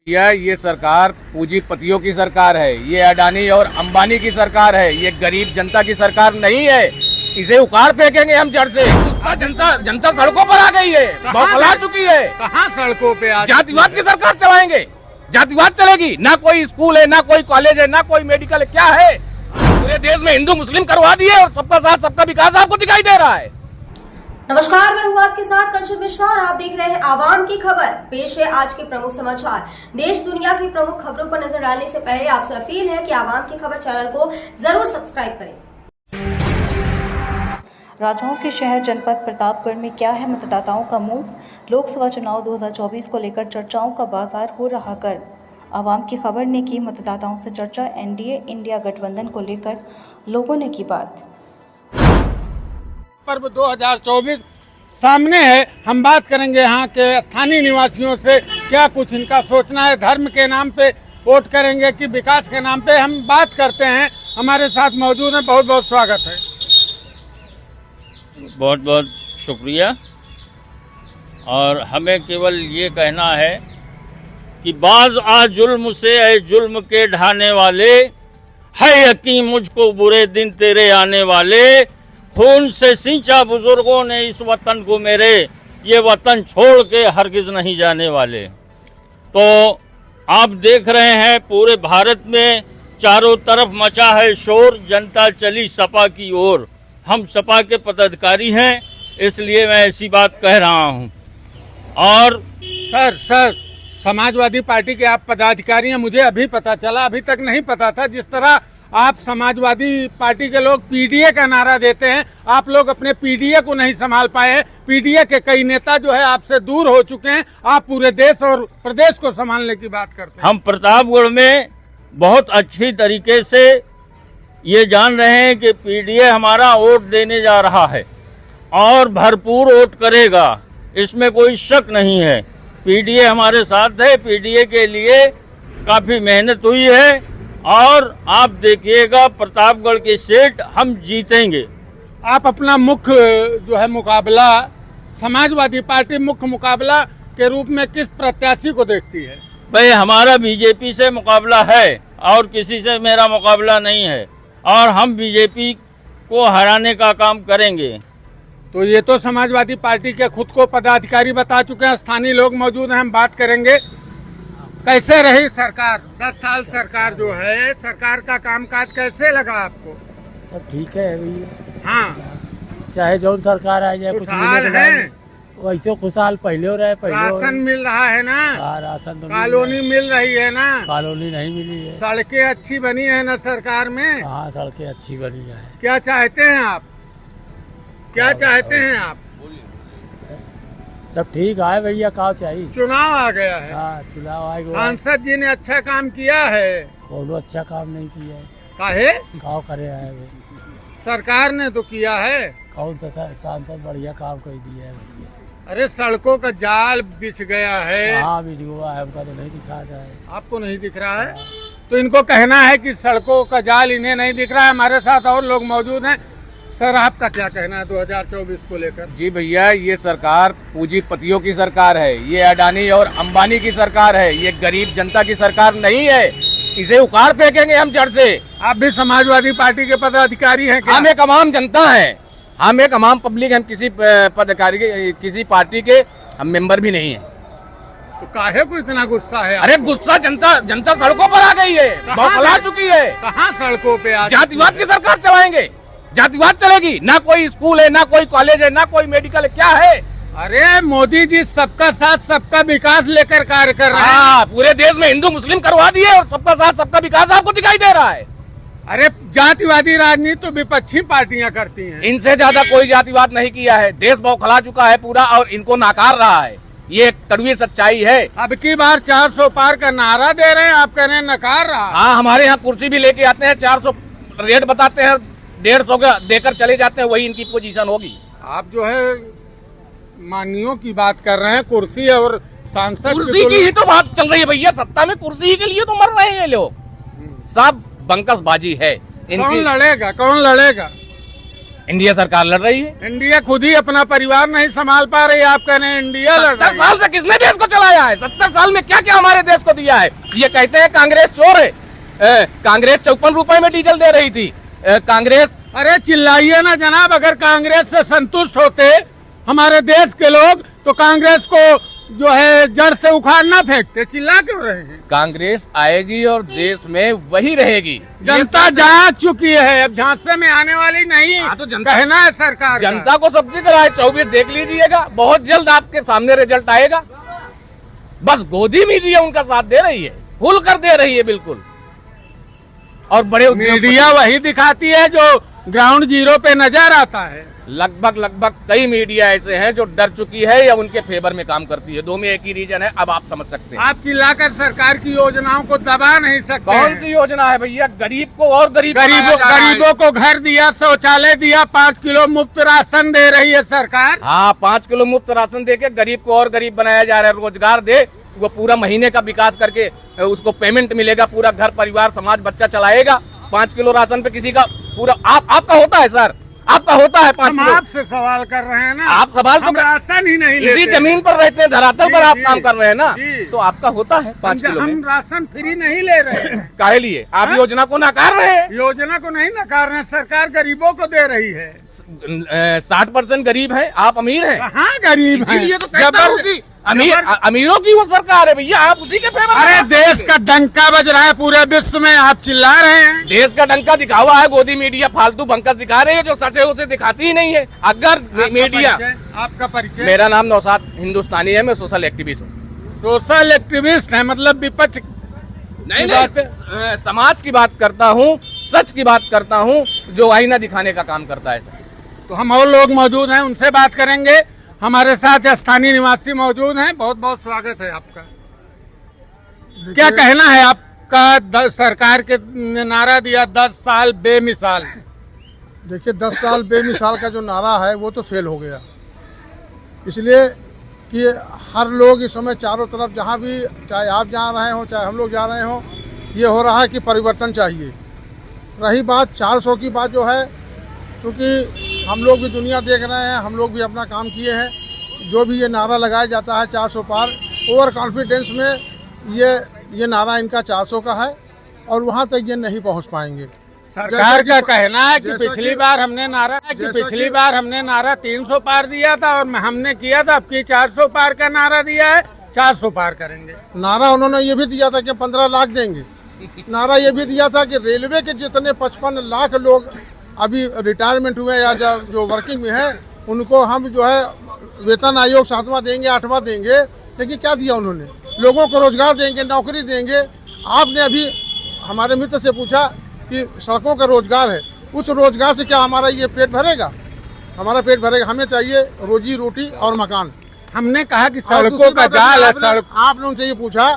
ये सरकार पूंजीपतियों की सरकार है। ये अडानी और अंबानी की सरकार है। ये गरीब जनता की सरकार नहीं है। इसे उखाड़ फेंकेंगे हम जड़ से। जनता सड़कों पर आ गई है, बौखला चुकी है। कहाँ सड़कों पे जातिवाद की सरकार चलाएंगे। जातिवाद चलेगी। ना कोई स्कूल है, ना कोई कॉलेज है, ना कोई मेडिकल है। क्या है? पूरे देश में हिंदू मुस्लिम करवा दिए और सबका साथ सबका विकास आपको दिखाई दे रहा है। नमस्कार, मैं हूं आपके साथ कंचन मिश्रा और आप देख रहे हैं आवाम की खबर। पेश है आज के प्रमुख समाचार। देश दुनिया की प्रमुख खबरों पर नजर डालने से पहले आपसे अपील है कि आवाम की खबर चैनल को जरूर सब्सक्राइब करें। राजाओं के शहर जनपद प्रतापगढ़ में क्या है मतदाताओं का मूड? लोकसभा चुनाव 2024 को लेकर चर्चाओं का बाजार हो रहा गर्म। आवाम की खबर ने की मतदाताओं से चर्चा। एनडीए इंडिया गठबंधन को लेकर लोगों ने की बात। पर्व 2024 सामने है। हम बात करेंगे यहाँ के स्थानीय निवासियों से, क्या कुछ इनका सोचना है। धर्म के नाम पे वोट करेंगे कि विकास के नाम पे, हम बात करते हैं। हमारे साथ मौजूद हैं, बहुत बहुत स्वागत है। बहुत बहुत शुक्रिया। और हमें केवल ये कहना है कि बाज आ जुल्म से ऐ जुल्म के ढाने वाले, है यकीन मुझको बुरे दिन तेरे आने वाले। खून से सींचा बुजुर्गों ने इस वतन को मेरे, ये वतन छोड़ के हरगिज नहीं जाने वाले। तो आप देख रहे हैं पूरे भारत में चारों तरफ मचा है शोर। जनता चली सपा की ओर। हम सपा के पदाधिकारी हैं, इसलिए मैं ऐसी बात कह रहा हूं। और सर समाजवादी पार्टी के आप पदाधिकारी हैं, मुझे अभी पता चला, अभी तक नहीं पता था। जिस तरह आप समाजवादी पार्टी के लोग पीडीए का नारा देते हैं, आप लोग अपने पीडीए को नहीं संभाल पाए हैं। पीडीए के कई नेता जो है आपसे दूर हो चुके हैं। आप पूरे देश और प्रदेश को संभालने की बात करते हैं। हम प्रतापगढ़ में बहुत अच्छी तरीके से ये जान रहे हैं कि पीडीए हमारा वोट देने जा रहा है और भरपूर वोट करेगा, इसमें कोई शक नहीं है। पीडीए हमारे साथ है। पीडीए के लिए काफी मेहनत हुई है और आप देखिएगा प्रतापगढ़ की सीट हम जीतेंगे। आप अपना मुख्य जो है मुकाबला समाजवादी पार्टी मुख्य मुकाबला के रूप में किस प्रत्याशी को देखती है? भाई हमारा बीजेपी से मुकाबला है और किसी से मेरा मुकाबला नहीं है, और हम बीजेपी को हराने का काम करेंगे। तो ये तो समाजवादी पार्टी के खुद को पदाधिकारी बता चुके हैं। स्थानीय लोग मौजूद हैं, हम बात करेंगे। कैसे रही सरकार? 10 साल सरकार जो है, सरकार का कामकाज कैसे लगा आपको? सब ठीक है भैया। हाँ, चाहे जो सरकार आ जाए, कुछ खुशहाल मिले है? वैसे खुशहाल पहले हो रहे। राशन मिल रहा है ना? हाँ, राशन तो कॉलोनी मिल रही है ना? कॉलोनी नहीं मिली है। सड़कें अच्छी बनी है ना सरकार में? हाँ, सड़कें अच्छी बनी है। क्या चाहते हैं आप? क्या चाहते हैं आप? सब ठीक है भैया, का चाहिए। चुनाव आ गया है। हाँ, चुनाव आएगा। सांसद जी ने अच्छा काम किया है। कोनो अच्छा काम नहीं किया है। काहे? गाँव करे आए वो। सरकार ने तो किया है। कौन सा सांसद बढ़िया काम कर दिया है भैया? अरे सड़कों का जाल बिछ गया है। हाँ, बिज हुआ है, उनका तो नहीं दिखा रहा है। आपको नहीं दिख रहा है? तो इनको कहना है कि सड़कों का जाल इन्हें नहीं दिख रहा है। हमारे साथ और लोग मौजूद हैं। सर, आपका क्या कहना है 2024 को लेकर? जी भैया, ये सरकार पूंजीपतियों की सरकार है। ये अडानी और अंबानी की सरकार है। ये गरीब जनता की सरकार नहीं है। इसे उखाड़ फेंकेंगे हम जड़ से। आप भी समाजवादी पार्टी के पदाधिकारी हैं क्या? हम एक आम जनता है, हम एक आम पब्लिक, हम किसी पदाधिकारी के, किसी पार्टी के हम मेंबर भी नहीं है। तो काहे को इतना गुस्सा है? अरे गुस्सा, जनता सड़कों पर आ गई है, बौखला चुकी है। कहाँ सड़कों पे? जातिवाद की सरकार चलाएंगे। जातिवाद चलेगी। ना कोई स्कूल है, ना कोई कॉलेज है, ना कोई मेडिकल है। क्या है? अरे मोदी जी सबका साथ सबका विकास लेकर कार्य कर रहे हैं। हाँ, पूरे देश में हिंदू मुस्लिम करवा दिए और सबका साथ सबका विकास आपको दिखाई दे रहा है। अरे जातिवादी राजनीति तो विपक्षी पार्टियां करती हैं। इनसे ज्यादा कोई जातिवाद नहीं किया है। देश बौखला चुका है पूरा और इनको नाकार रहा है। ये एक कड़वी सच्चाई है। अब की बार 400 पार का नारा दे रहे हैं, आप कह रहे हैं नकार रहा। हाँ, हमारे यहाँ कुर्सी भी लेके आते हैं, 400 रेट बताते हैं, 150 का देकर चले जाते हैं, वही इनकी पोजीशन होगी। आप जो है मानियों की बात कर रहे हैं, कुर्सी और सांसद कुर्सी की ही तो बात चल रही है भैया। सत्ता में कुर्सी ही के लिए तो मर रहे हैं लोग। सब बंकसबाजी है कौन लड़ेगा? कौन लड़ेगा? इंडिया सरकार लड़ रही है। इंडिया खुद ही अपना परिवार नहीं संभाल पा रही, आप कह रहे हैं इंडिया लड़ 70 रही है। साल से किसने देश को चलाया है? 70 साल में क्या क्या हमारे देश को दिया है? ये कहते हैं कांग्रेस चोर है। कांग्रेस 54 रुपए में डीजल दे रही थी। कांग्रेस, अरे चिल्लाइए ना जनाब, अगर कांग्रेस से संतुष्ट होते हमारे देश के लोग तो कांग्रेस को जो है जड़ से उखाड़ना फेंकते, चिल्ला क्यों रहे हैं? कांग्रेस आएगी और देश में वही रहेगी। जनता जाग चुकी है, अब झांसे में आने वाली नहीं। हाँ, तो जनता- कहना है सरकार का। जनता को सब्जी कराए 24 देख लीजिएगा, बहुत जल्द आपके सामने रिजल्ट आएगा। बस गोदी मीडिया उनका साथ दे रही है, खुल कर दे रही है बिल्कुल। और बड़े मीडिया वही दिखाती है जो ग्राउंड जीरो पे नजर आता है। लगभग कई मीडिया ऐसे हैं जो डर चुकी है या उनके फेवर में काम करती है। दो में एक ही रीजन है, अब आप समझ सकते हैं। आप चिल्लाकर सरकार की योजनाओं को दबा नहीं सकते। कौन सी योजना है भैया? गरीब को और गरीबों को घर दिया, शौचालय दिया, 5 किलो मुफ्त राशन दे रही है सरकार। हाँ, 5 किलो मुफ्त राशन देके गरीब को और गरीब बनाया जा रहा है। रोजगार दे, वो पूरा महीने का विकास करके उसको पेमेंट मिलेगा, पूरा घर परिवार समाज बच्चा चलाएगा। 5 किलो राशन पे किसी का पूरा आपका होता है सर, आपका होता है 5 हम किलो। आपसे सवाल कर रहे हैं ना, आप सवाल तो हम राशन ही नहीं लेते। इसी जमीन पर रहते हैं, धरातल जी, पर आप जी, काम कर रहे हैं ना, जी। तो आपका होता है 5 किलो में। हम राशन फ्री नहीं ले रहे हैं। काहे लिए? आप हाँ? योजना को नकार रहे हैं। योजना को नहीं नकार रहे हैं, सरकार गरीबों को दे रही है। 60% गरीब हैं, आप अमीर हैं। हाँ गरीब हैं। इसीलिए तो कहता हूँ कि अमीरों की वो सरकार है भैया, आप उसी के फेवर में। अरे देश का डंका बज रहा है पूरे विश्व में, आप चिल्ला रहे हैं। देश का डंका दिखावा है, गोदी मीडिया फालतू बंकस दिखा रही है, जो सच है उसे दिखाती ही नहीं है। अगर मीडिया, आपका परिचय? मेरा नाम नौशाद हिंदुस्तानी है, मैं सोशल एक्टिविस्ट हूँ। सोशल एक्टिविस्ट है, मतलब विपक्ष नहीं, समाज की बात करता हूँ, सच की बात करता हूँ, जो आईना दिखाने का काम करता है। तो हम और लोग मौजूद हैं, उनसे बात करेंगे। हमारे साथ स्थानीय निवासी मौजूद हैं, बहुत बहुत स्वागत है आपका। क्या कहना है आपका? सरकार के ने नारा दिया 10 साल बेमिसाल। देखिए 10 साल बेमिसाल का जो नारा है वो तो फेल हो गया, इसलिए कि हर लोग इस समय चारों तरफ जहाँ भी, चाहे आप जा रहे हो चाहे हम लोग जा रहे हो, ये हो रहा है कि परिवर्तन चाहिए। रही बात 400 की बात जो है, क्योंकि हम लोग भी दुनिया देख रहे हैं, हम लोग भी अपना काम किए हैं। जो भी ये नारा लगाया जाता है 400 पार, ओवर कॉन्फिडेंस में ये नारा इनका 400 का है और वहाँ तक ये नहीं पहुँच पाएंगे। सरकार का कहना है कि पिछली बार हमने नारा 300 पार दिया था और हमने किया था, अब की 400 पार का नारा दिया है, 400 पार करेंगे। नारा उन्होंने ये भी दिया था कि 15 लाख देंगे। नारा ये भी दिया था कि रेलवे के जितने 55 लाख लोग अभी रिटायरमेंट हुए या जो वर्किंग में है, उनको हम जो है वेतन आयोग 7वां देंगे, 8वां देंगे। लेकिन क्या दिया उन्होंने? लोगों को रोजगार देंगे, नौकरी देंगे। आपने अभी हमारे मित्र से पूछा कि सड़कों का रोजगार है, उस रोजगार से क्या हमारा ये पेट भरेगा? हमारा पेट भरेगा? हमें चाहिए रोजी रोटी और मकान। हमने कहा कि सड़कों का जाल है। आपने उनसे ये पूछा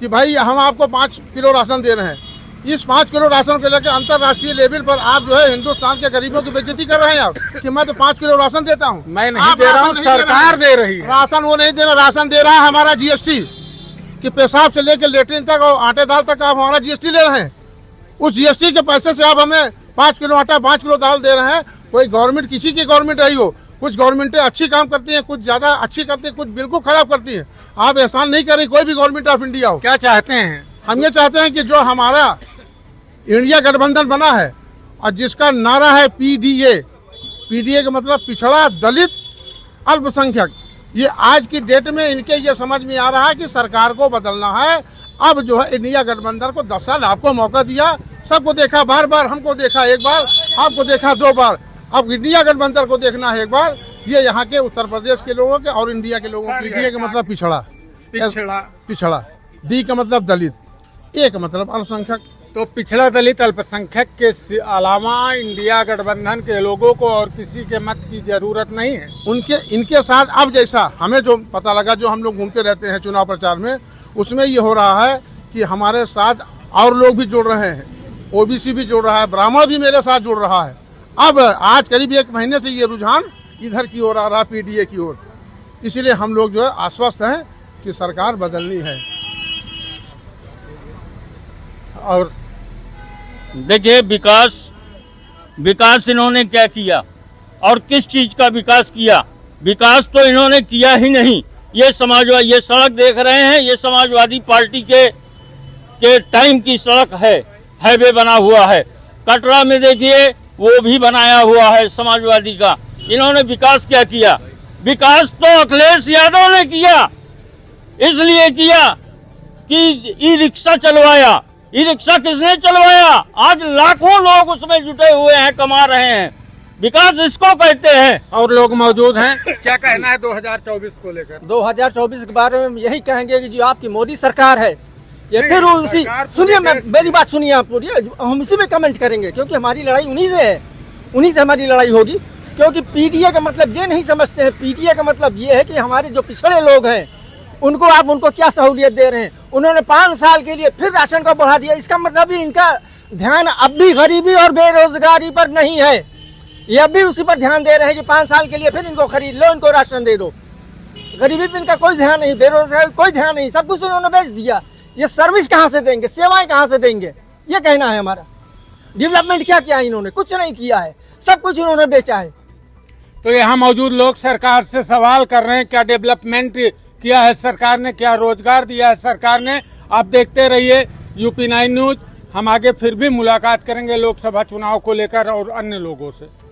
कि भाई हम आपको 5 किलो राशन दे रहे हैं, इस 5 किलो राशन को लेकर अंतर्राष्ट्रीय लेवल पर आप जो है हिंदुस्तान के गरीबों की बेइज्जती कर रहे हैं आप, कि मैं तो 5 किलो राशन देता हूँ। मैं नहीं दे रहा हूँ, सरकार दे रही है। राशन वो नहीं दे रहा, राशन दे रहा है हमारा जीएसटी, कि पेशाब से लेकर लेटरिन तक और आटे दाल तक आप हमारा जीएसटी ले रहे हैं। उस जीएसटी के पैसे से आप हमें 5 किलो आटा 5 किलो दाल दे रहे हैं। कोई गवर्नमेंट, किसी की गवर्नमेंट रही हो, कुछ गवर्नमेंटें अच्छी काम करती हैं, कुछ ज्यादा अच्छी करती हैं, कुछ बिल्कुल खराब करती हैं। आप एहसान नहीं कर रही कोई भी गवर्नमेंट ऑफ इंडिया हो। क्या चाहते हैं? हम ये चाहते हैं कि जो हमारा इंडिया गठबंधन बना है और जिसका नारा है पीडीए का मतलब पिछड़ा, दलित, अल्पसंख्यक, ये आज की डेट में इनके ये समझ में आ रहा है कि सरकार को बदलना है। अब जो है इंडिया गठबंधन को 10 साल आपको मौका दिया, सबको देखा बार बार, हमको देखा एक बार, आपको देखा 2 बार, अब इंडिया गठबंधन को देखना है एक बार। ये यहाँ के उत्तर प्रदेश के लोगों के और इंडिया के लोगों के। पीडीए का मतलब पिछड़ा, डी का मतलब दलित, ए का मतलब अल्पसंख्यक। तो पिछड़ा, दलित, अल्पसंख्यक के अलावा इंडिया गठबंधन के लोगों को और किसी के मत की जरूरत नहीं है। इनके साथ अब जैसा हमें जो पता लगा, जो हम लोग घूमते रहते हैं चुनाव प्रचार में, उसमें ये हो रहा है कि हमारे साथ और लोग भी जुड़ रहे हैं, ओबीसी भी जुड़ रहा है, ब्राह्मण भी मेरे साथ जुड़ रहा है। अब आज करीब 1 महीने से ये रुझान इधर की ओर आ रहा है, पीडीए की ओर। इसीलिए हम लोग जो है आश्वस्त हैं कि सरकार बदलनी है। और देखिए विकास इन्होंने क्या किया? और किस चीज का विकास किया? विकास तो इन्होंने किया ही नहीं। ये समाजवादी, ये सड़क देख रहे हैं, ये समाजवादी पार्टी के टाइम की सड़क है, हाईवे बना हुआ है। कटरा में देखिए वो भी बनाया हुआ है समाजवादी का। इन्होंने विकास क्या किया? विकास तो अखिलेश यादव ने किया, इसलिए किया कि ई रिक्शा चलवाया। ई रिक्शा किसने चलवाया? आज लाखों लोग उसमें जुटे हुए हैं, कमा रहे हैं। विकास इसको कहते हैं। और लोग मौजूद हैं, क्या कहना है 2024 को लेकर? 2024 के बारे में यही कहेंगे कि जो आपकी मोदी सरकार है ये फिर उसी, सरकार तो सुनिए देश- मेरी बात सुनिए आप पूरी, हम इसी में कमेंट करेंगे क्योंकि हमारी लड़ाई उन्हीं से है, उन्हीं से हमारी लड़ाई होगी। क्योंकि पीडीए का मतलब ये नहीं समझते हैं, पीडीए का मतलब ये है कि हमारे जो पिछड़े लोग हैं उनको आप उनको क्या सहूलियत दे रहे हैं। उन्होंने 5 साल के लिए फिर राशन को बढ़ा दिया, इसका मतलब ही इनका ध्यान अब भी गरीबी और बेरोजगारी पर नहीं है। ये अब भी उसी पर ध्यान दे रहे हैं कि 5 साल के लिए फिर इनको खरीद लो, इनको राशन दे दो। गरीबी पर इनका कोई ध्यान नहीं, बेरोजगारी कोई ध्यान नहीं, सब कुछ उन्होंने बेच दिया। ये सर्विस कहाँ से देंगे, सेवाएं कहाँ से देंगे? ये कहना है हमारा। डेवलपमेंट क्या किया इन्होंने? कुछ नहीं किया है, सब कुछ इन्होंने बेचा है। तो यहाँ मौजूद लोग सरकार से सवाल कर रहे हैं, क्या डेवलपमेंट किया है सरकार ने, क्या रोजगार दिया है सरकार ने? आप देखते रहिए UP9 न्यूज। हम आगे फिर भी मुलाकात करेंगे लोकसभा चुनाव को लेकर और अन्य लोगों से।